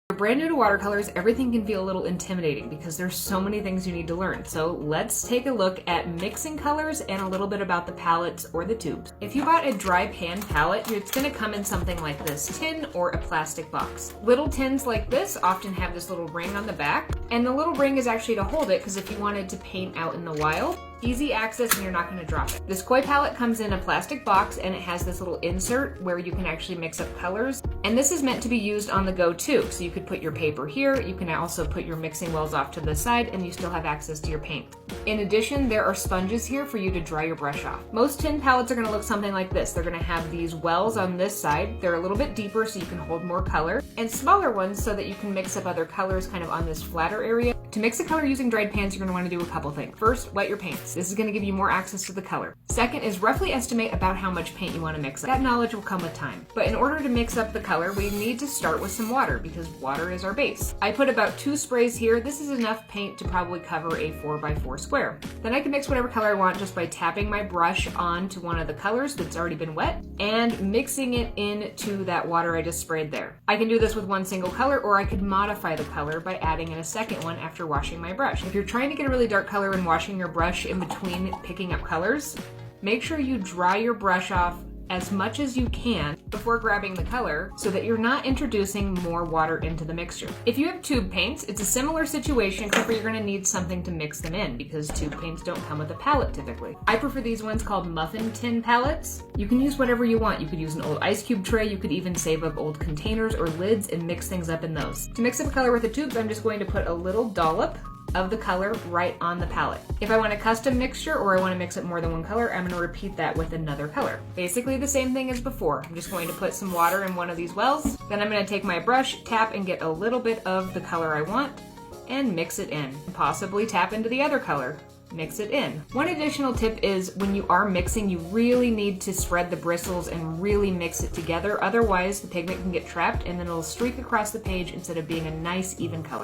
If you're brand new to watercolors, everything can feel a little intimidating because there's so many things you need to learn. So let's take a look at mixing colors and a little bit about the palettes or the tubes. If you bought a dry pan palette, it's going to come in something like this tin or a plastic box. Little tins like this often have this little ring on the back, and the little ring is actually to hold it because if you wanted to paint out in the wild, easy access and you're not going to drop it. This koi palette comes in a plastic box and it has this little insert where you can actually mix up colors. And this is meant to be used on the go too. So you could put your paper here, you can also put your mixing wells off to the side, and you still have access to your paint. In addition, there are sponges here for you to dry your brush off. Most tin palettes are going to look something like this. They're going to have these wells on this side. They're a little bit deeper so you can hold more color, and smaller ones so that you can mix up other colors kind of on this flatter area. To mix a color using dried pans, you're going to want to do a couple things. First, wet your paints. This is going to give you more access to the color. Second is roughly estimate about how much paint you want to mix up. That knowledge will come with time. But in order to mix up the color, we need to start with some water because water is our base. I put about 2 sprays here. This is enough paint to probably cover a 4x4 square. Then I can mix whatever color I want just by tapping my brush onto one of the colors that's already been wet and mixing it into that water I just sprayed there. I can do this with one single color, or I could modify the color by adding in a second one after washing my brush. If you're trying to get a really dark color and washing your brush in between picking up colors, make sure you dry your brush off as much as you can before grabbing the color so that you're not introducing more water into the mixture. If you have tube paints, it's a similar situation, except for you're going to need something to mix them in because tube paints don't come with a palette typically. I prefer these ones called muffin tin palettes. You can use whatever you want. You could use an old ice cube tray, you could even save up old containers or lids and mix things up in those. To mix up a color with the tubes, I'm just going to put a little dollop of the color right on the palette. If I want a custom mixture or I want to mix up more than one color, I'm going to repeat that with another color. Basically the same thing as before. I'm just going to put some water in one of these wells. Then I'm going to take my brush, tap and get a little bit of the color I want and mix it in. Possibly tap into the other color. Mix it in. One additional tip is when you are mixing, you really need to spread the bristles and really mix it together. Otherwise, the pigment can get trapped and then it'll streak across the page instead of being a nice even color.